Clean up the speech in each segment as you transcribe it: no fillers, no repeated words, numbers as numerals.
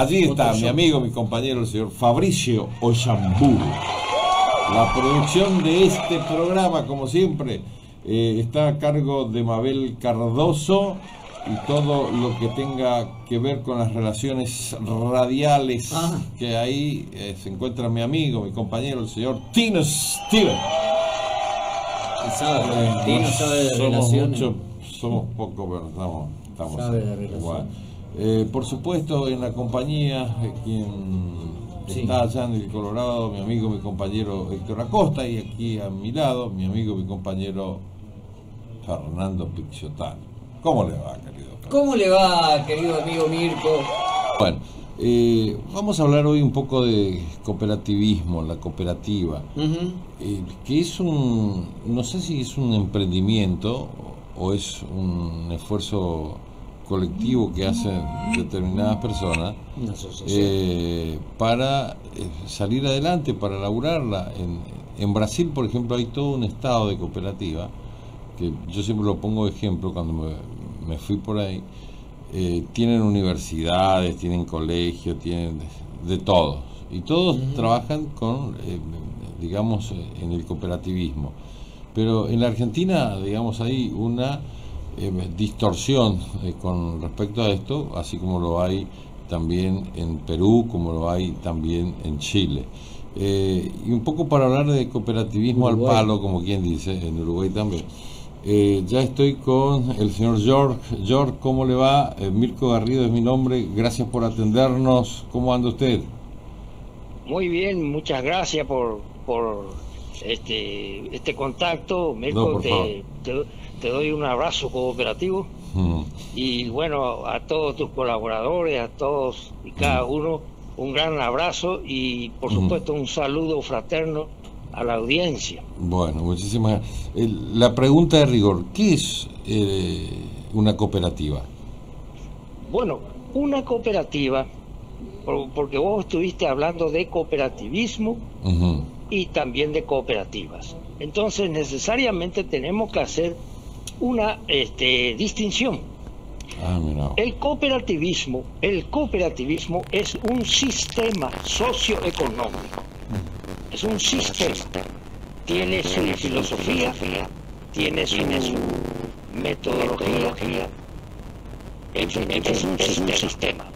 Allí está mi amigo, mi compañero, el señor Fabricio Ollamburu. La producción de este programa, como siempre, está a cargo de Mabel Cardoso, y todo lo que tenga que ver con las relaciones radiales, que ahí se encuentra mi amigo, mi compañero, el señor Tino Steven. Tino sabe de relaciones. Somos poco, pero estamos sabe de igual. Por supuesto, en la compañía de quien está allá en el Colorado, mi amigo, mi compañero Héctor Acosta, y aquí a mi lado, mi amigo, mi compañero Fernando Picciotano. ¿Cómo le va, querido? ¿Cómo le va, querido amigo Mirko? Bueno, vamos a hablar hoy un poco de cooperativismo, la cooperativa, que es no sé si es un emprendimiento o es un esfuerzo colectivo que hacen determinadas personas para salir adelante, para laburarla. En Brasil, por ejemplo, hay todo un estado de cooperativa, que yo siempre lo pongo de ejemplo cuando me fui por ahí. Tienen universidades, tienen colegios, tienen de todos, y todos trabajan con, digamos, en el cooperativismo. Pero en la Argentina, digamos, hay una distorsión con respecto a esto, así como lo hay también en Perú, como lo hay también en Chile. Y un poco para hablar de cooperativismo Uruguay, al palo, como quien dice, en Uruguay también. Ya estoy con el señor George. George, ¿cómo le va? Mirko Garrido es mi nombre, gracias por atendernos. ¿Cómo anda usted? Muy bien, muchas gracias por este contacto. Mirko, te doy un abrazo cooperativo. Y bueno, a todos tus colaboradores, a todos y cada uno, un gran abrazo y por supuesto un saludo fraterno a la audiencia. Bueno, muchísimas gracias. La pregunta de rigor, ¿qué es una cooperativa? Bueno, una cooperativa, porque vos estuviste hablando de cooperativismo y también de cooperativas. Entonces necesariamente tenemos que hacer una distinción. El cooperativismo es un sistema socioeconómico. Es un sistema, tiene su filosofía, tiene su metodología, es un sistema.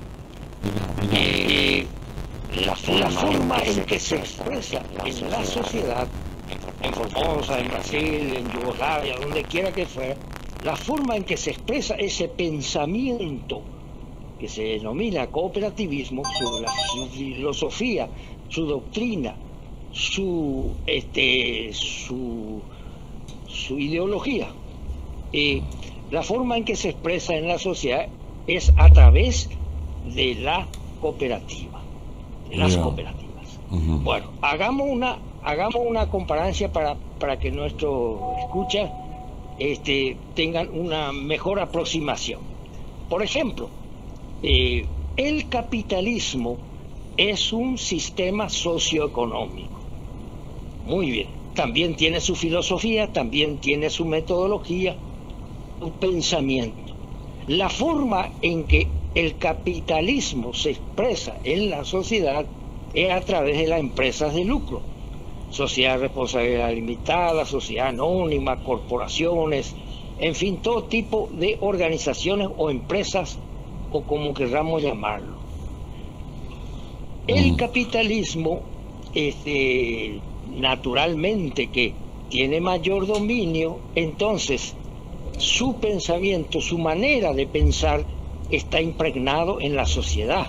La forma en que se expresa en la sociedad, en Formosa, en Brasil, en Yugoslavia, donde quiera que fuera, la forma en que se expresa ese pensamiento que se denomina cooperativismo, su filosofía, su doctrina, su ideología, la forma en que se expresa en la sociedad es a través de la cooperativa, de las cooperativas. Bueno, hagamos una comparancia para que nuestros escuchas tengan una mejor aproximación. Por ejemplo, el capitalismo es un sistema socioeconómico. Muy bien. También tiene su filosofía, también tiene su metodología, su pensamiento. La forma en que el capitalismo se expresa en la sociedad es a través de las empresas de lucro. Sociedad de responsabilidad limitada, sociedad anónima, corporaciones, en fin, todo tipo de organizaciones o empresas, o como queramos llamarlo. El capitalismo, naturalmente que tiene mayor dominio, entonces su pensamiento, su manera de pensar está impregnado en la sociedad,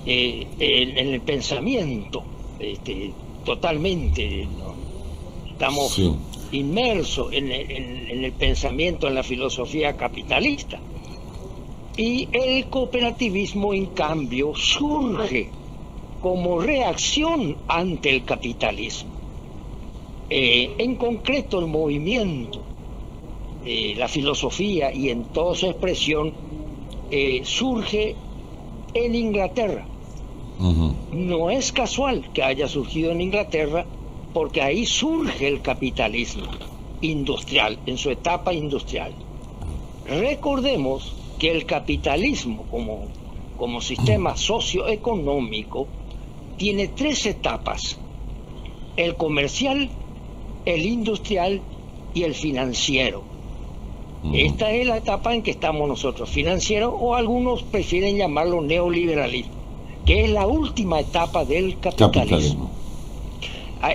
en el pensamiento, totalmente, ¿no? Estamos inmersos en el pensamiento, en la filosofía capitalista. Y el cooperativismo, en cambio, surge como reacción ante el capitalismo. En concreto, el movimiento, la filosofía y en toda su expresión surge en Inglaterra. No es casual que haya surgido en Inglaterra, porque ahí surge el capitalismo industrial, en su etapa industrial. Recordemos que el capitalismo, como como sistema socioeconómico, tiene tres etapas: el comercial, el industrial y el financiero. Esta es la etapa en que estamos nosotros, financiero, o algunos prefieren llamarlo neoliberalismo, que es la última etapa del capitalismo.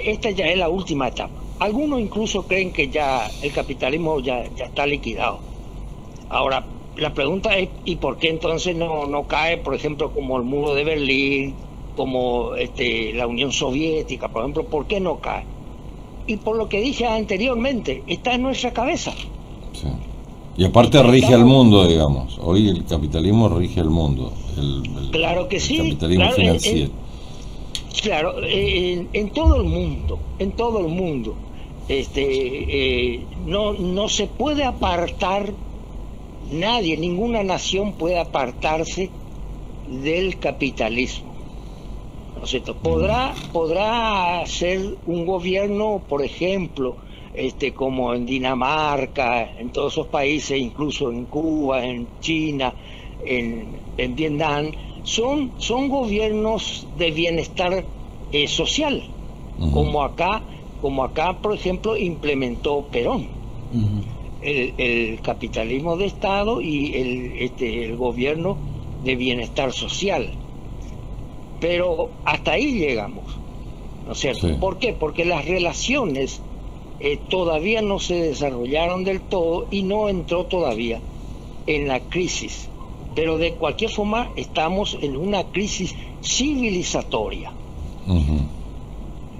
Esta ya es la última etapa. Algunos incluso creen que ya el capitalismo ya está liquidado. Ahora, la pregunta es, ¿y por qué entonces no cae, por ejemplo, como el muro de Berlín, como la Unión Soviética, por ejemplo? ¿Por qué no cae? Y por lo que dije anteriormente, está en nuestra cabeza. Sí. Y aparte rige al mundo, digamos. Hoy el capitalismo rige al mundo. Claro que sí. El capitalismo financiero. Claro, en todo el mundo, no se puede apartar nadie, ninguna nación puede apartarse del capitalismo, ¿no es cierto? Podrá ser un gobierno, por ejemplo, como en Dinamarca, en todos esos países, incluso en Cuba, en China, en Vietnam, son gobiernos de bienestar social, como acá, por ejemplo, implementó Perón. El capitalismo de Estado y el gobierno de bienestar social. Pero hasta ahí llegamos, ¿no es cierto? Sí. ¿Por qué? Porque las relaciones todavía no se desarrollaron del todo y no entró todavía en la crisis. Pero de cualquier forma estamos en una crisis civilizatoria.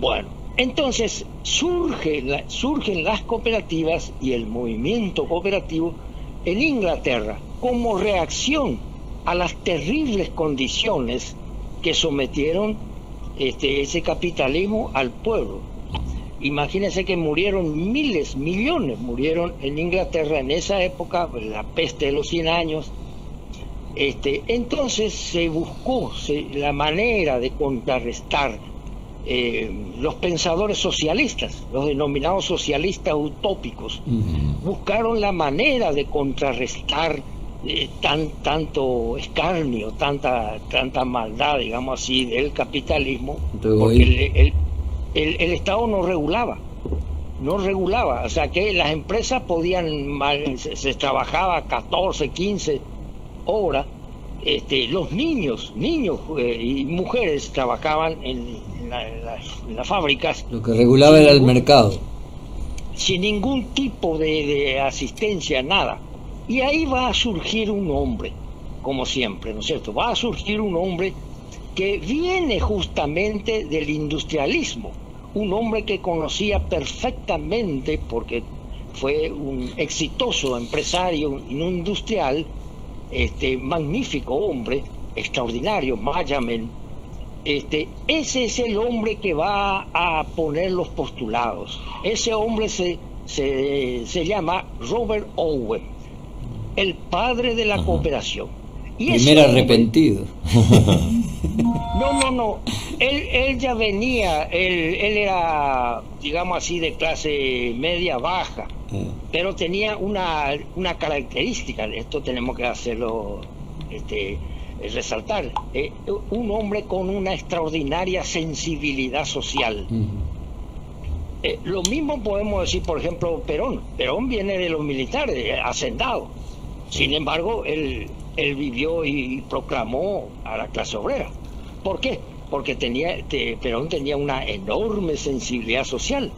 Bueno, entonces surgen las cooperativas y el movimiento cooperativo en Inglaterra como reacción a las terribles condiciones que sometieron ese capitalismo al pueblo. Imagínense que murieron miles, millones, murieron en Inglaterra en esa época, la peste de los 100 años. Entonces se buscó la manera de contrarrestar los pensadores socialistas, los denominados socialistas utópicos, buscaron la manera de contrarrestar tanto escarnio, tanta maldad, digamos así, del capitalismo, porque el Estado no regulaba, o sea que las empresas se trabajaba 14, 15 horas, los niños y mujeres trabajaban en las fábricas. Lo que regulaba era el mercado. Sin ningún tipo de asistencia, nada. Y ahí va a surgir un hombre, como siempre, ¿no es cierto? Va a surgir un hombre que viene justamente del industrialismo, un hombre que conocía perfectamente, porque fue un exitoso empresario industrial, magnífico hombre, extraordinario, Mayamen. Ese es el hombre que va a poner los postulados. Ese hombre se llama Robert Owen, el padre de la cooperación. Y primer arrepentido. No. Él ya venía, él era, digamos así, de clase media baja, pero tenía una característica, esto tenemos que hacerlo resaltar, un hombre con una extraordinaria sensibilidad social. Lo mismo podemos decir, por ejemplo, Perón viene de los militares, hacendado. Sin embargo, él vivió y proclamó a la clase obrera. ¿Por qué? Porque Perón tenía una enorme sensibilidad social.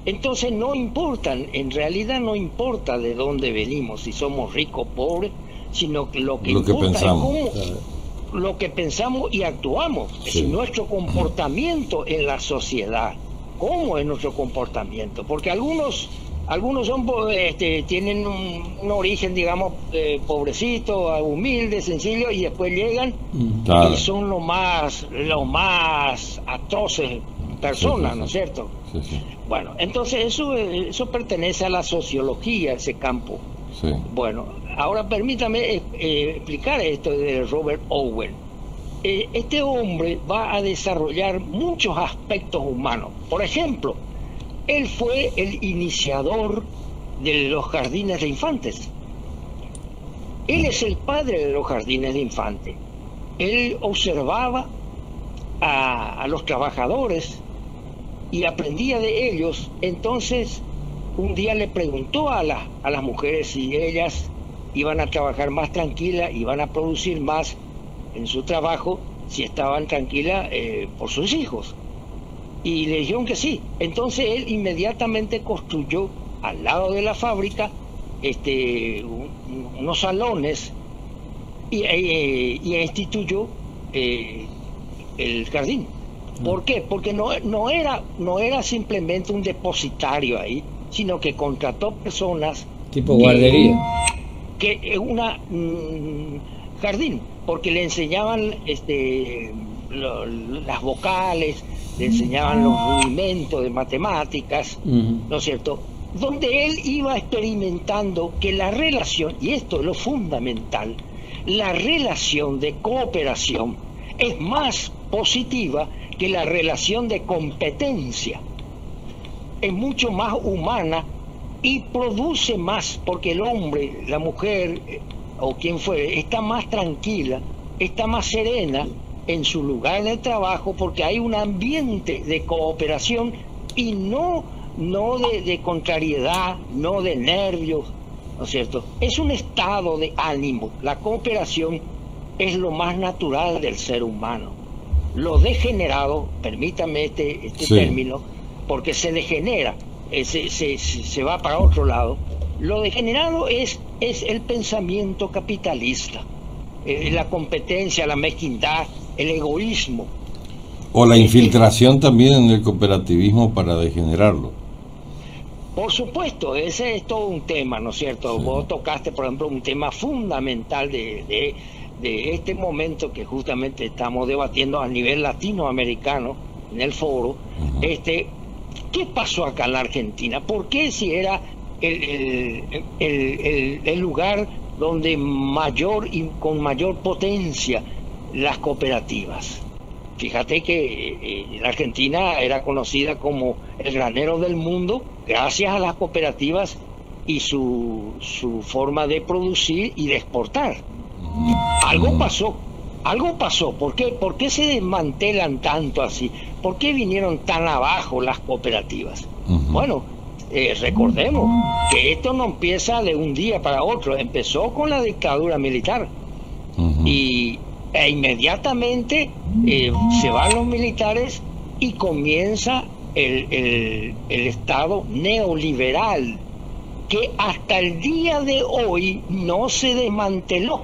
Entonces en realidad no importa de dónde venimos, si somos ricos o pobres, sino que lo que importa pensamos. es cómo, lo que pensamos y actuamos, es decir, nuestro comportamiento en la sociedad. ¿Cómo es nuestro comportamiento? Porque algunos son tienen un origen, digamos, pobrecito, humilde, sencillo, y después llegan y son los más atroces personas, ¿no es cierto? Sí. Bueno, entonces eso pertenece a la sociología, ese campo. Sí. Bueno, ahora permítame explicar esto de Robert Owen. Este hombre va a desarrollar muchos aspectos humanos. Por ejemplo, él fue el iniciador de los jardines de infantes. Él es el padre de los jardines de infantes. él observaba a los trabajadores y aprendía de ellos. Entonces un día le preguntó a las mujeres si ellas iban a trabajar más tranquilas, iban a producir más en su trabajo, si estaban tranquilas por sus hijos. Y le dijeron que sí. Entonces él inmediatamente construyó al lado de la fábrica unos salones y instituyó el jardín. ¿Por qué? Porque no era simplemente un depositario ahí, sino que contrató personas tipo guardería, que una jardín, porque le enseñaban las vocales, le enseñaban los rudimentos de matemáticas, ¿no es cierto? Donde él iba experimentando que la relación, y esto es lo fundamental, la relación de cooperación es más positiva que la relación de competencia. Es mucho más humana y produce más, porque el hombre, la mujer o quien fuere, está más tranquila, está más serena en su lugar de trabajo, porque hay un ambiente de cooperación y no de contrariedad, no de nervios, ¿no es cierto? Es un estado de ánimo. La cooperación es lo más natural del ser humano. Lo degenerado, permítame este Sí. término, porque se degenera, se va para otro lado. Lo degenerado es el pensamiento capitalista, la competencia, la mezquindad, el egoísmo. O la infiltración también en el cooperativismo para degenerarlo. Por supuesto, ese es todo un tema, ¿no es cierto? Sí. Vos tocaste, por ejemplo, un tema fundamental de este momento que justamente estamos debatiendo a nivel latinoamericano en el foro. ¿Qué pasó acá en la Argentina? ¿Por qué, si era el lugar donde con mayor potencia las cooperativas? Fíjate que la Argentina era conocida como el granero del mundo gracias a las cooperativas y su forma de producir y de exportar. Algo pasó. ¿Por qué se desmantelan tanto así? ¿Por qué vinieron tan abajo las cooperativas? Bueno, recordemos que esto no empieza de un día para otro. Empezó con la dictadura militar e inmediatamente se van los militares y comienza el Estado neoliberal, que hasta el día de hoy no se desmanteló.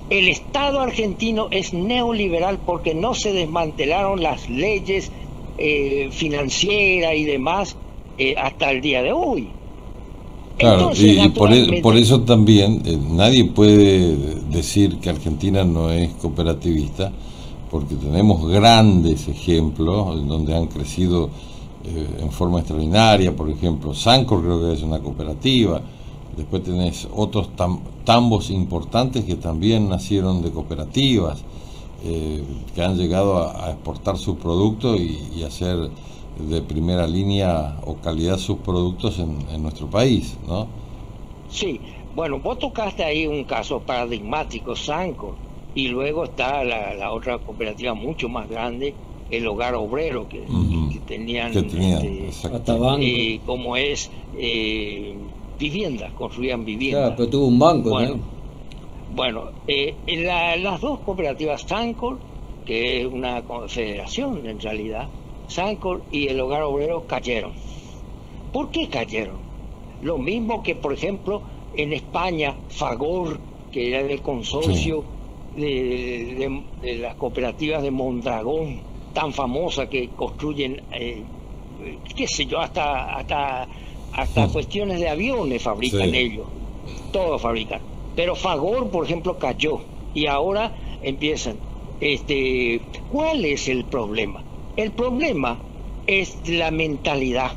El Estado argentino es neoliberal porque no se desmantelaron las leyes financieras y demás hasta el día de hoy. Claro, Entonces, y naturalmente, por eso también nadie puede decir que Argentina no es cooperativista, porque tenemos grandes ejemplos en donde han crecido en forma extraordinaria. Por ejemplo, Sancor creo que es una cooperativa. Después tenés otros tambos importantes que también nacieron de cooperativas, que han llegado a exportar sus productos y hacer de primera línea o calidad sus productos en nuestro país, ¿no? sí, bueno, vos tocaste ahí un caso paradigmático, Sancor, y luego está la otra cooperativa mucho más grande, el Hogar Obrero, que tenían, exacto. hasta banco. como es viviendas, construían viviendas. Claro, pero tuvo un banco, Bueno, ¿no? Bueno, las dos cooperativas, Sancor, que es una confederación en realidad, Sancor y el Hogar Obrero, cayeron. ¿Por qué cayeron? Lo mismo que, por ejemplo, en España, Fagor, que era del consorcio de las cooperativas de Mondragón, tan famosa, que construyen, qué sé yo, hasta cuestiones de aviones fabrican ellos, todo fabrican. Pero Fagor, por ejemplo, cayó y ahora empiezan. ¿Cuál es el problema? El problema es la mentalidad.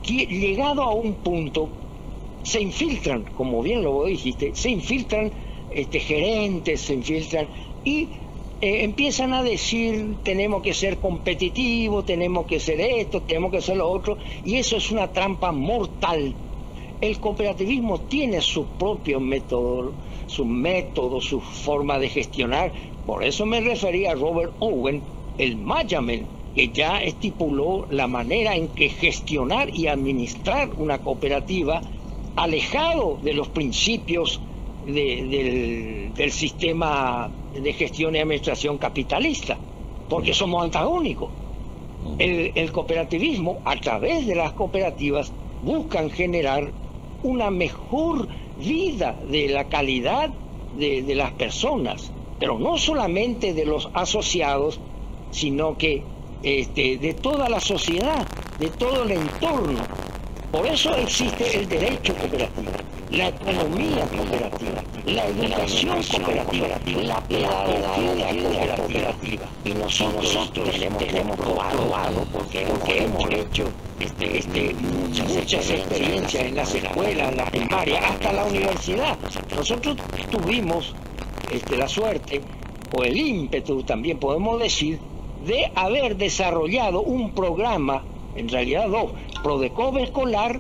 Llegado a un punto, se infiltran, como bien lo dijiste, se infiltran gerentes, se infiltran y empiezan a decir: tenemos que ser competitivos, tenemos que ser esto, tenemos que ser lo otro, y eso es una trampa mortal. el cooperativismo tiene su propio método, su forma de gestionar. Por eso me refería a Robert Owen, el Mayamen, que ya estipuló la manera en que gestionar y administrar una cooperativa alejado de los principios del sistema de gestión y administración capitalista, porque somos antagónicos. El cooperativismo, a través de las cooperativas, buscan generar una mejor vida de la calidad de las personas, pero no solamente de los asociados, sino que de toda la sociedad, de todo el entorno. Por eso existe el derecho cooperativo, la economía cooperativa, la educación cooperativa, la pedagogía cooperativa. Y nosotros tenemos probado porque hemos hecho muchas experiencias en las escuelas, en la primaria, hasta la universidad. Nosotros tuvimos la suerte, o el ímpetu también podemos decir, de haber desarrollado un programa, en realidad dos, Prodecov escolar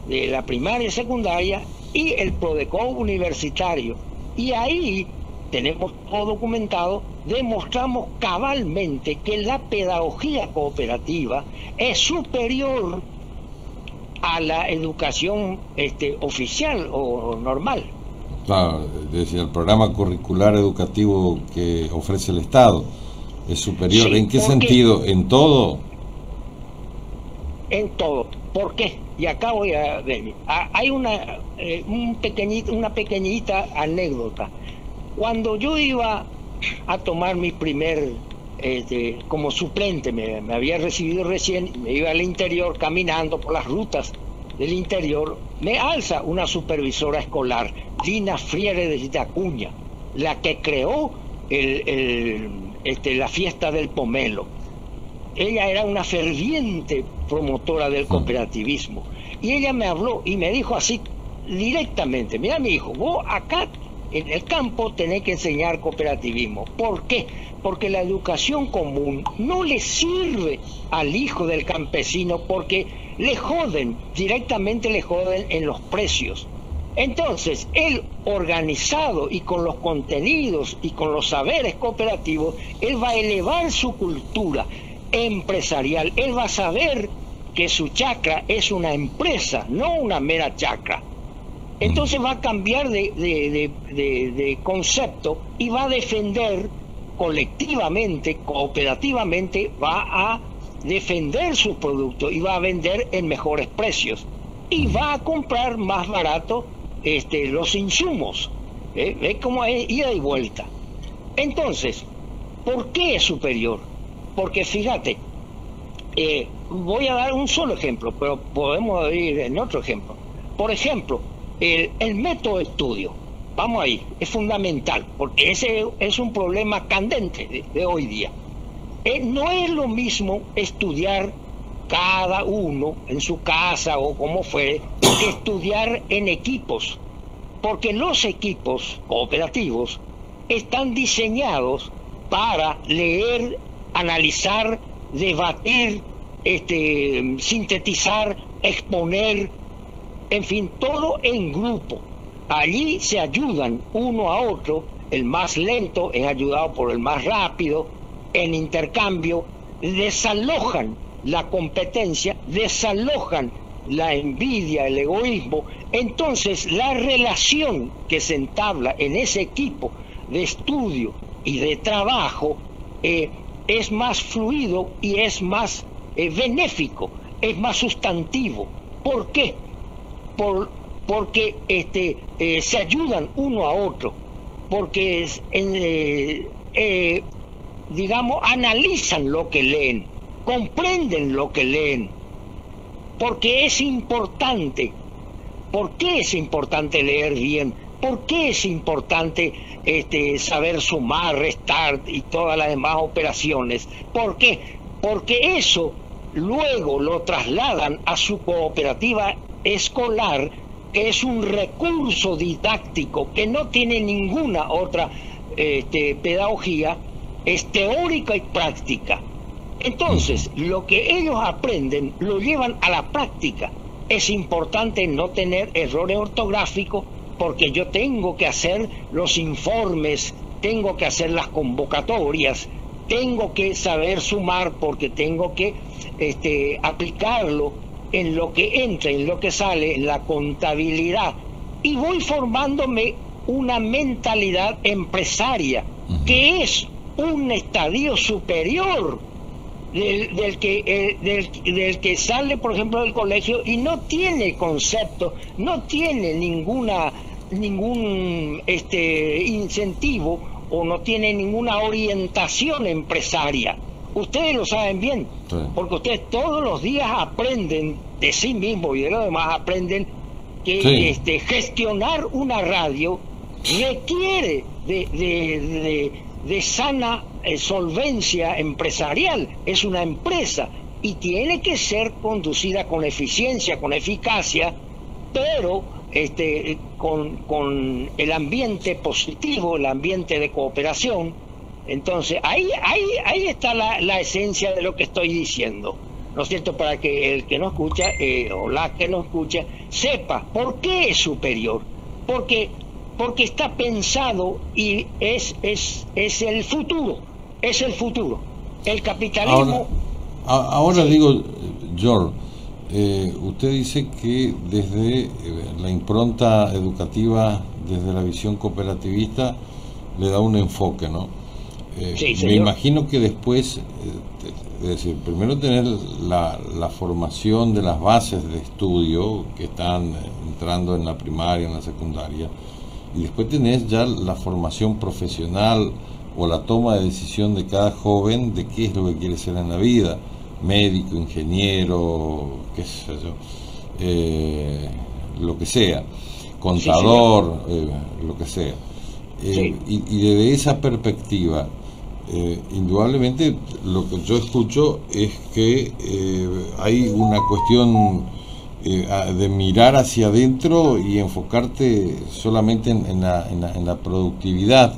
de la primaria y secundaria y el Prodecov universitario. Y ahí tenemos todo documentado, demostramos cabalmente que la pedagogía cooperativa es superior a la educación oficial o normal. Claro, es decir, el programa curricular educativo que ofrece el Estado es superior. Sí, ¿en qué sentido? ¿En todo? En todo. ¿Por qué? Y acá voy a ver. Hay una pequeñita anécdota. Cuando yo iba a tomar mi primer, como suplente, me había recibido recién, me iba al interior caminando por las rutas del interior, me alza una supervisora escolar, Dina Friere de Acuña, la que creó la fiesta del pomelo. Ella era una ferviente promotora del cooperativismo. Y ella me habló y me dijo así directamente: mira, mi hijo, vos acá en el campo tenés que enseñar cooperativismo. ¿Por qué? Porque la educación común no le sirve al hijo del campesino, porque directamente le joden en los precios. Entonces, él organizado y con los contenidos y con los saberes cooperativos, él va a elevar su cultura empresarial. Él va a saber que su chacra es una empresa, no una mera chacra. Entonces va a cambiar de concepto y va a defender colectivamente, cooperativamente, va a defender su producto y va a vender en mejores precios y va a comprar más barato los insumos. ¿Ves cómo es ida y vuelta? Entonces, ¿por qué es superior? Porque fíjate, voy a dar un solo ejemplo, pero podemos ir en otro ejemplo. Por ejemplo, el método de estudio, vamos ahí, es fundamental, porque ese es un problema candente de hoy día. No es lo mismo estudiar cada uno en su casa o como fuere, que estudiar en equipos, porque los equipos cooperativos están diseñados para leer, analizar, debatir, sintetizar, exponer, en fin, todo en grupo. Allí se ayudan uno a otro, el más lento es ayudado por el más rápido, en intercambio, desalojan la competencia, desalojan la envidia, el egoísmo. Entonces, la relación que se entabla en ese equipo de estudio y de trabajo es más fluido y es más benéfico, es más sustantivo. ¿Por qué? Porque se ayudan uno a otro, porque digamos, analizan lo que leen, comprenden lo que leen, porque es importante. ¿Por qué es importante leer bien? ¿Por qué es importante saber sumar, restar y todas las demás operaciones? ¿Por qué? Porque eso luego lo trasladan a su cooperativa escolar, que es un recurso didáctico que no tiene ninguna otra pedagogía, es teórica y práctica. Entonces, lo que ellos aprenden lo llevan a la práctica. es importante no tener errores ortográficos, porque yo tengo que hacer los informes, tengo que hacer las convocatorias, tengo que saber sumar, porque tengo que aplicarlo en lo que entra, en lo que sale, en la contabilidad, y voy formándome una mentalidad empresaria, que es un estadio superior del que sale, por ejemplo, del colegio y no tiene concepto, no tiene ningún incentivo, o no tiene ninguna orientación empresaria. Ustedes lo saben bien, sí, porque ustedes todos los días aprenden de sí mismos y de los demás, aprenden que sí, gestionar una radio requiere de sana solvencia empresarial. Es una empresa y tiene que ser conducida con eficiencia, con eficacia, pero con el ambiente positivo, el ambiente de cooperación. Entonces ahí está la esencia de lo que estoy diciendo, ¿no es cierto? Para que el que no escucha o la que no escucha sepa por qué es superior, porque está pensado y es el futuro, el capitalismo. Ahora sí. Digo, George, usted dice que desde la impronta educativa, desde la visión cooperativista, le da un enfoque, ¿no? Sí, me imagino que después, es decir, primero tener la formación de las bases de estudio que están entrando en la primaria, en la secundaria, y después tenés ya la formación profesional o la toma de decisión de cada joven de qué es lo que quiere ser en la vida, médico, ingeniero, qué sé yo, lo que sea, contador, sí, lo que sea. Sí. Y desde esa perspectiva, indudablemente lo que yo escucho es que hay una cuestión de mirar hacia adentro y enfocarte solamente en la productividad.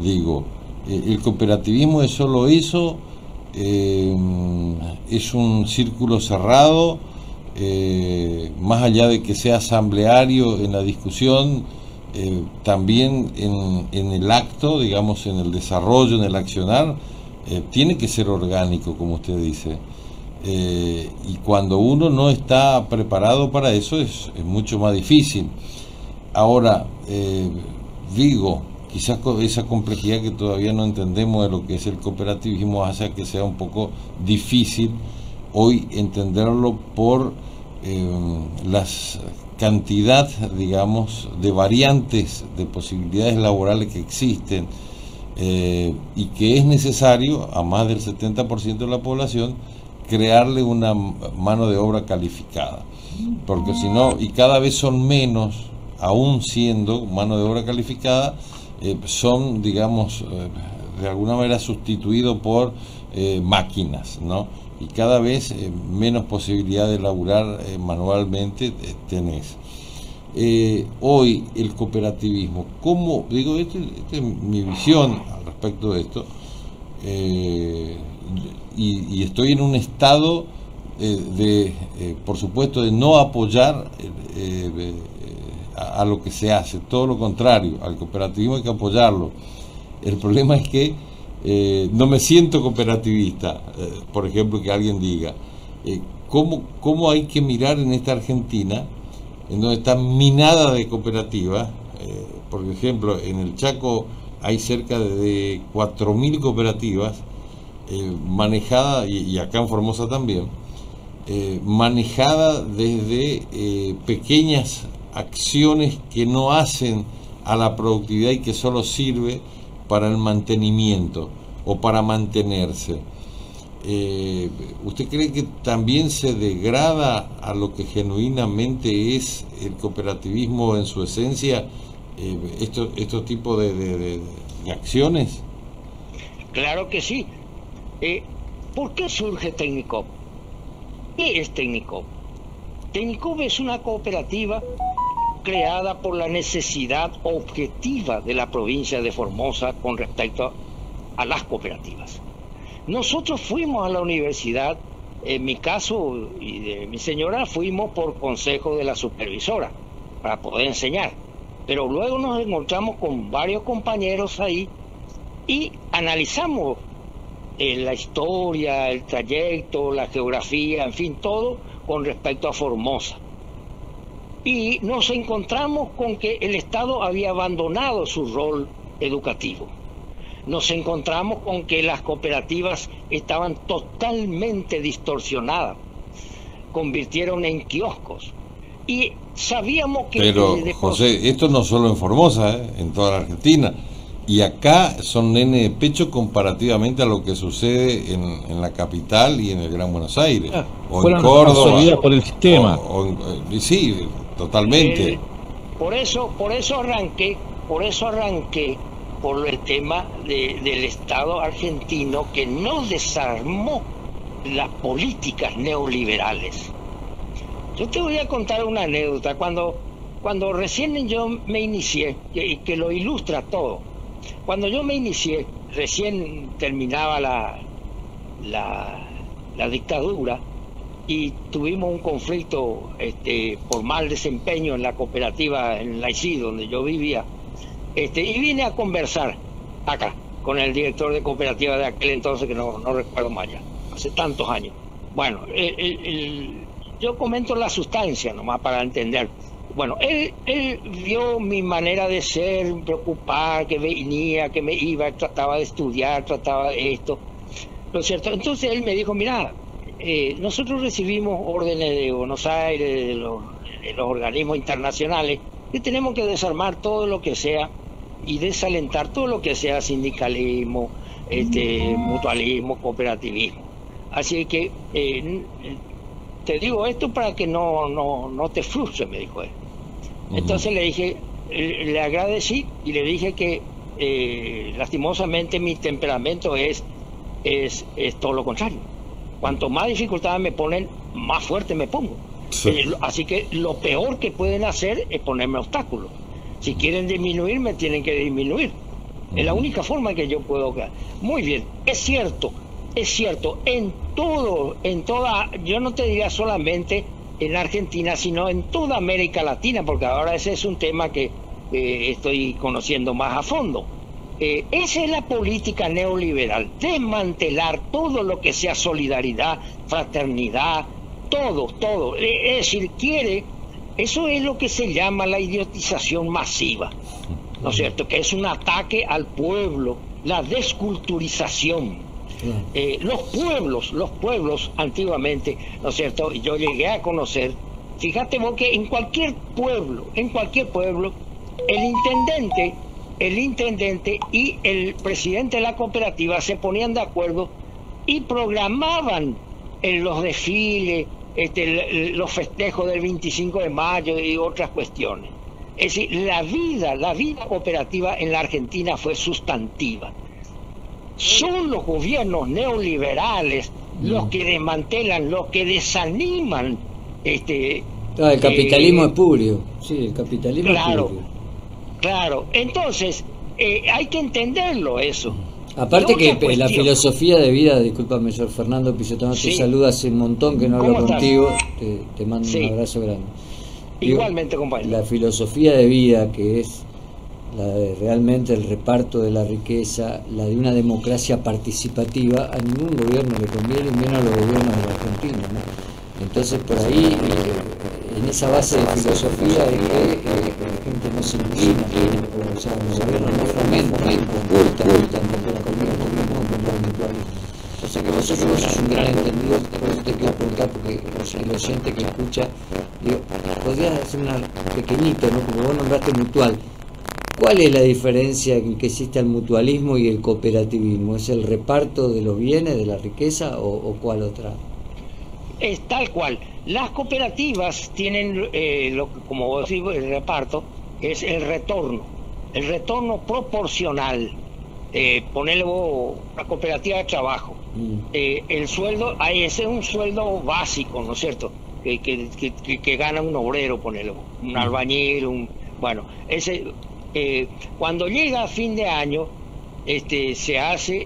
Digo, el cooperativismo es solo eso, es un círculo cerrado, más allá de que sea asambleario en la discusión, también en el acto, digamos, en el desarrollo, en el accionar, tiene que ser orgánico, como usted dice. Y cuando uno no está preparado para eso es mucho más difícil. Ahora, digo, quizás esa complejidad que todavía no entendemos de lo que es el cooperativismo hace que sea un poco difícil hoy entenderlo por las cantidad, digamos, de variantes de posibilidades laborales que existen, y que es necesario a más del 70% de la población crearle una mano de obra calificada, porque si no, y cada vez son menos, aún siendo mano de obra calificada, son, digamos, de alguna manera sustituidos por máquinas, ¿no? Y cada vez menos posibilidad de laburar manualmente tenés. Hoy el cooperativismo, ¿cómo? Digo, esta es mi visión al respecto de esto, y estoy en un estado por supuesto, de no apoyar a lo que se hace, todo lo contrario, al cooperativismo hay que apoyarlo. El problema es que no me siento cooperativista, por ejemplo, que alguien diga, ¿cómo hay que mirar en esta Argentina, en donde está minada de cooperativas? Por ejemplo, en el Chaco hay cerca de 4.000 cooperativas manejadas, y acá en Formosa también, manejada desde pequeñas acciones que no hacen a la productividad y que solo sirve para el mantenimiento o para mantenerse. ¿Usted cree que también se degrada a lo que genuinamente es el cooperativismo en su esencia, estos tipos de acciones? Claro que sí. ¿Por qué surge Tecnicop? ¿Qué es Tecnicop? Tecnicop es una cooperativa creada por la necesidad objetiva de la provincia de Formosa con respecto a las cooperativas. Nosotros fuimos a la universidad En mi caso y de mi señora fuimos por consejo de la supervisora para poder enseñar. Pero luego nos encontramos con varios compañeros ahí y analizamos la historia, el trayecto, la geografía, en fin, todo con respecto a Formosa. Y nos encontramos con que el Estado había abandonado su rol educativo. Nos encontramos con que las cooperativas estaban totalmente distorsionadas, convirtieron en kioscos. Y sabíamos que... Pero, José, esto no solo en Formosa, en toda la Argentina. Y acá son nene de pecho comparativamente a lo que sucede en la capital y en el Gran Buenos Aires. O en Córdoba. Por el sistema. Sí, totalmente. Por eso arranqué por el tema del Estado argentino, que no desarmó las políticas neoliberales. Yo te voy a contar una anécdota. Cuando recién yo me inicié, que lo ilustra todo. Cuando yo me inicié, recién terminaba la dictadura y tuvimos un conflicto por mal desempeño en la cooperativa en Laicí, donde yo vivía. Y vine a conversar acá con el director de cooperativa de aquel entonces, que no recuerdo más ya, hace tantos años. Bueno, yo comento la sustancia nomás para entender. Bueno, él vio mi manera de ser, preocupar, que venía, que me iba, trataba de estudiar, trataba de esto, ¿no es cierto? Entonces él me dijo, mira, nosotros recibimos órdenes de Buenos Aires, de los organismos internacionales, que tenemos que desarmar todo lo que sea y desalentar todo lo que sea sindicalismo, mutualismo, cooperativismo. Así que te digo esto para que no te frustres, me dijo él. Entonces le dije, le agradecí y le dije que lastimosamente mi temperamento es todo lo contrario. Cuanto más dificultades me ponen, más fuerte me pongo. Sí. Así que lo peor que pueden hacer es ponerme obstáculos. Si quieren disminuirme, tienen que disminuir. Es la única forma que yo puedo. Muy bien, es cierto, en toda, yo no te diría solamente en Argentina, sino en toda América Latina, porque ahora ese es un tema que estoy conociendo más a fondo. Esa es la política neoliberal, desmantelar todo lo que sea solidaridad, fraternidad, todo. Es decir, eso es lo que se llama la idiotización masiva, ¿no es cierto? Que es un ataque al pueblo, la desculturización. Los pueblos antiguamente, ¿no es cierto? Yo llegué a conocer, fíjate vos que en cualquier pueblo, el intendente y el presidente de la cooperativa se ponían de acuerdo y programaban en los desfiles, los festejos del 25 de mayo y otras cuestiones. Es decir, la vida cooperativa en la Argentina fue sustantiva. Son los gobiernos neoliberales los que desmantelan, los que desaniman el capitalismo espurio. Sí, el capitalismo espurio. Claro, entonces hay que entenderlo eso. Aparte que la filosofía de vida, discúlpame, señor Fernando Pisotano, te saluda hace un montón que no hablo contigo, te mando un abrazo grande. Igualmente, compañero. La filosofía de vida, que es la de realmente el reparto de la riqueza, la de una democracia participativa, a ningún gobierno le conviene, menos a los gobiernos de la Argentina, ¿no? Entonces, por ahí, en esa base de filosofía, la gente no se inclina, o sea, los gobiernos no fomentan, o sea que vosotros sos un gran entendido, por eso te quiero preguntar, porque el oyente que escucha, digo, podrías hacer una pequeñito, ¿no? Porque vos nombraste mutual. ¿Cuál es la diferencia en que existe el mutualismo y el cooperativismo? ¿Es el reparto de los bienes, de la riqueza, o cuál otra? Es tal cual. Las cooperativas tienen, como vos decís, el reparto, es el retorno proporcional. Ponele vos una cooperativa de trabajo. El sueldo, ese es un sueldo básico, ¿no es cierto? Que gana un obrero, ponele vos, un albañil, bueno, ese... cuando llega a fin de año se hace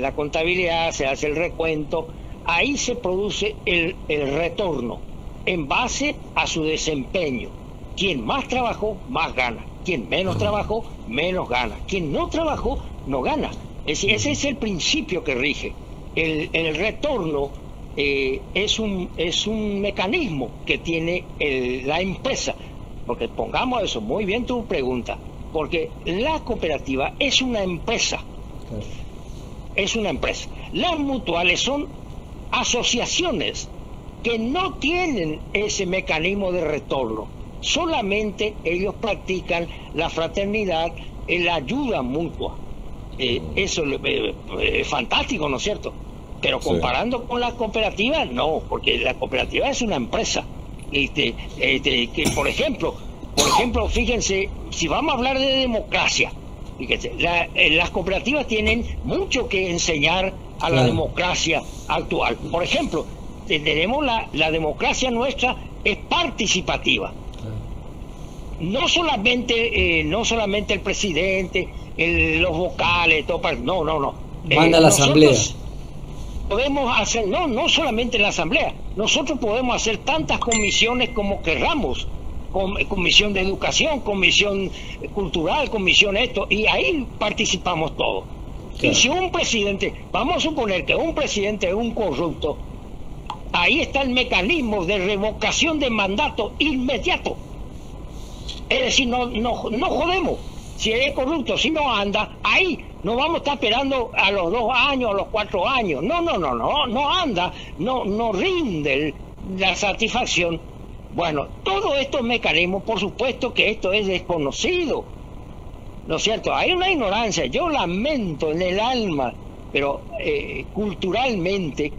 la contabilidad, se hace el recuento ahí se produce el retorno en base a su desempeño. Quien más trabajó, más gana. Quien menos trabajó, menos gana. Quien no trabajó, no gana. Ese es el principio que rige. El retorno es un mecanismo que tiene la empresa. Porque pongamos eso, muy bien tu pregunta, porque la cooperativa es una empresa. Claro. Es una empresa. Las mutuales son asociaciones que no tienen ese mecanismo de retorno. Solamente ellos practican la fraternidad, la ayuda mutua. Eso es fantástico, ¿no es cierto? Pero comparando con la cooperativa, no, porque la cooperativa es una empresa. Que por ejemplo, fíjense, si vamos a hablar de democracia, fíjense, las cooperativas tienen mucho que enseñar a la democracia actual. Por ejemplo, tenemos la democracia nuestra es participativa. No solamente el presidente, los vocales, todo, no. Manda la asamblea. Podemos hacer, no solamente en la asamblea, nosotros podemos hacer tantas comisiones como querramos, comisión de educación, comisión cultural, comisión esto, y ahí participamos todos. Claro. Y si un presidente, vamos a suponer que un presidente es un corrupto, ahí está el mecanismo de revocación de mandato inmediato. Es decir, no jodemos. Si es corrupto, si no anda, ahí no vamos a estar esperando a los 2 años, a los 4 años. No anda, no rinde la satisfacción. Bueno, todos estos mecanismos, por supuesto que esto es desconocido, ¿no es cierto? Hay una ignorancia, yo lamento en el alma, pero culturalmente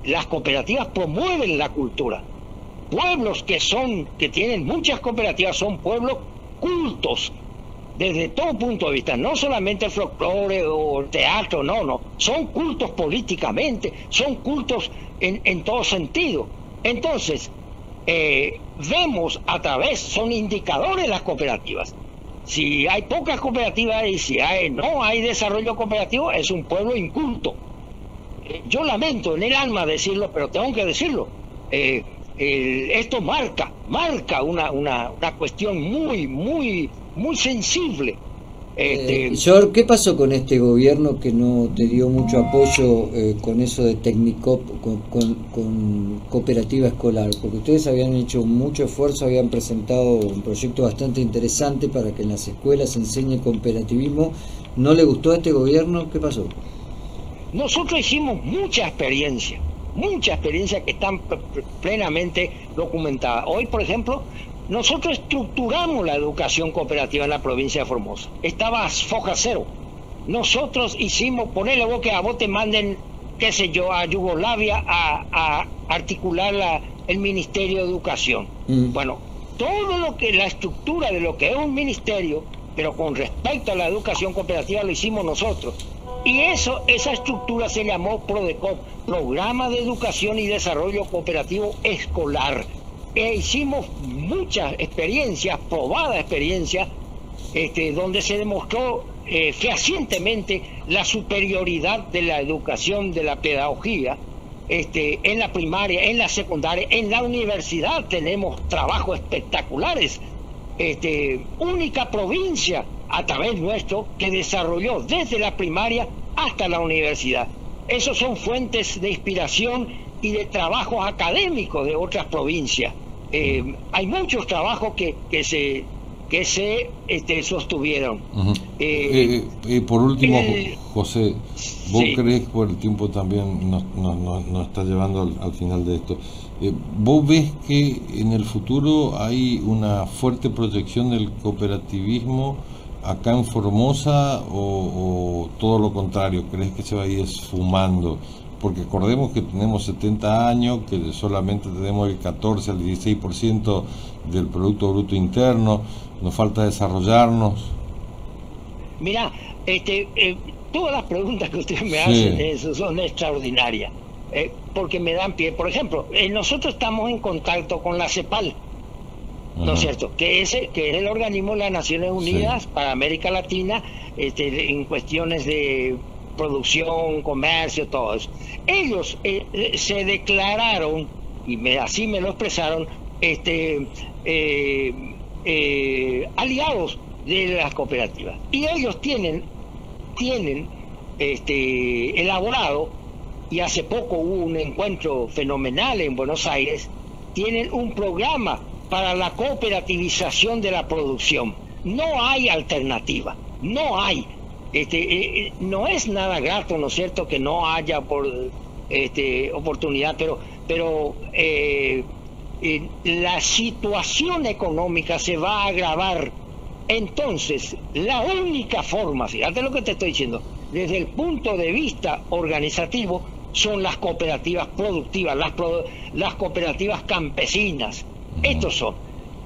las cooperativas promueven la cultura. Pueblos que tienen muchas cooperativas son pueblos cultos desde todo punto de vista, no solamente el folclore o el teatro, no, son cultos políticamente, son cultos en todo sentido. Entonces, vemos a través, son indicadores las cooperativas. Si hay pocas cooperativas y si no hay desarrollo cooperativo, es un pueblo inculto. Yo lamento en el alma decirlo, pero tengo que decirlo. Esto marca una cuestión muy sensible. George, ¿qué pasó con este gobierno que no te dio mucho apoyo con eso de Tecnicop, con cooperativa escolar? Porque ustedes habían hecho mucho esfuerzo, habían presentado un proyecto bastante interesante para que en las escuelas se enseñe cooperativismo. ¿No le gustó a este gobierno? ¿Qué pasó? Nosotros hicimos mucha experiencia que están plenamente documentadas. Hoy, por ejemplo, nosotros estructuramos la educación cooperativa en la provincia de Formosa. Estaba foja cero. Nosotros hicimos, ponerle vos que a vos te manden, qué sé yo, a Yugoslavia a articular el Ministerio de Educación. Bueno, todo lo que la estructura de lo que es un ministerio, pero con respecto a la educación cooperativa, lo hicimos nosotros. Y esa estructura se llamó PRODECOP, Programa de Educación y Desarrollo Cooperativo Escolar. Hicimos muchas experiencias, probadas experiencias, donde se demostró fehacientemente la superioridad de la educación, de la pedagogía, en la primaria, en la secundaria, en la universidad tenemos trabajos espectaculares. Única provincia a través nuestro que desarrolló desde la primaria hasta la universidad. Esos son fuentes de inspiración y de trabajos académicos de otras provincias. Hay muchos trabajos que se sostuvieron. Por último, José, ¿vos crees que por el tiempo también nos está llevando al final de esto? ¿Vos ves que en el futuro hay una fuerte proyección del cooperativismo acá en Formosa o todo lo contrario? ¿Crees que se va a ir esfumando? Porque acordemos que tenemos 70 años, que solamente tenemos el 14 al 16% del Producto Bruto Interno, nos falta desarrollarnos. Mirá, todas las preguntas que ustedes me hacen son extraordinarias, porque me dan pie. Por ejemplo, nosotros estamos en contacto con la CEPAL, ¿no es cierto? Que es el organismo de las Naciones Unidas para América Latina, en cuestiones de producción, comercio, todo eso. Ellos se declararon, y así me lo expresaron, aliados de las cooperativas. Y ellos tienen elaborado, y hace poco hubo un encuentro fenomenal en Buenos Aires, tienen un programa para la cooperativización de la producción. No hay alternativa, no hay. No es nada grato, ¿no es cierto?, que no haya oportunidad, pero la situación económica se va a agravar. Entonces, la única forma, fíjate lo que te estoy diciendo, desde el punto de vista organizativo, son las cooperativas productivas, las cooperativas campesinas. Estos son.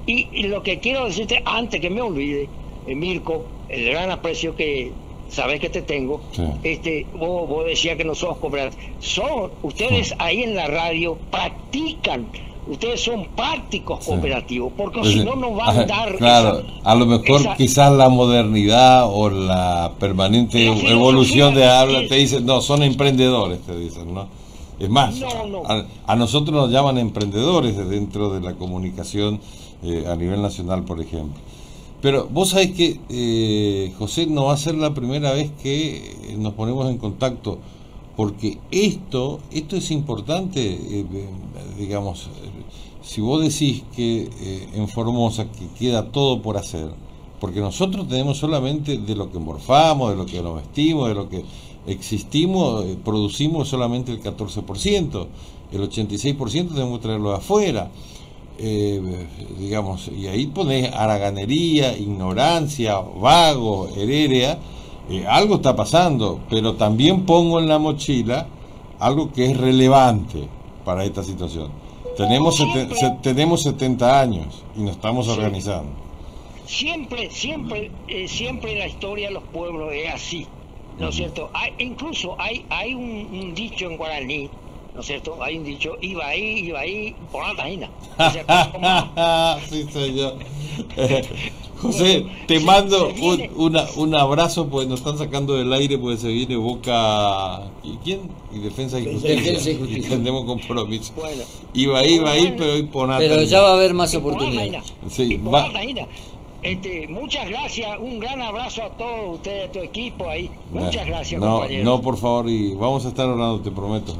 Y lo que quiero decirte, antes que me olvide, Mirko, el gran aprecio que sabes que te tengo, sí. Vos decías que no somos cooperativas. Ustedes ahí en la radio practican. Ustedes son prácticos cooperativos, porque pues, si no, no van a dar... Claro, a lo mejor quizás la modernidad o la permanente evolución de habla te dicen, no, son emprendedores, te dicen, ¿no? Es más, a nosotros nos llaman emprendedores dentro de la comunicación a nivel nacional, por ejemplo. Pero vos sabés que, José, no va a ser la primera vez que nos ponemos en contacto, porque esto es importante, digamos, si vos decís que en Formosa que queda todo por hacer, porque nosotros tenemos solamente de lo que morfamos, de lo que nos vestimos, de lo que existimos, producimos solamente el 14%, el 86% tenemos que traerlo de afuera, digamos, y ahí ponés haraganería, ignorancia, vago, herérea. Algo está pasando, pero también pongo en la mochila algo que es relevante para esta situación. Tenemos 70 años y nos estamos organizando. Siempre en la historia de los pueblos es así, ¿no es cierto? Incluso hay un dicho en guaraní, ¿no es cierto? Hay un dicho, iba ahí, por la tajina. Sí, señor. José, te mando un abrazo, pues nos están sacando del aire, pues se viene Boca y ¿quién? Y Defensa y Justicia. Y tenemos compromiso. Bueno, iba ahí, pero hoy por nada. Pero ya va a haber más oportunidades. Sí, muchas gracias, un gran abrazo a todos ustedes, a tu equipo ahí. Muchas gracias, compañeros. No, por favor, y vamos a estar hablando, te prometo.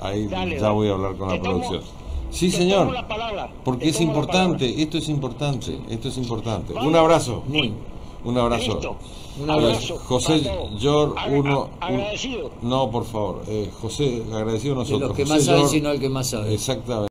Ahí ya voy a hablar con la producción. Sí, señor, porque es importante, esto es importante. Un abrazo, un abrazo. Un abrazo. José, agradecido. No, por favor, José, agradecido nosotros. De los que más saben, sino el que más sabe. Exactamente.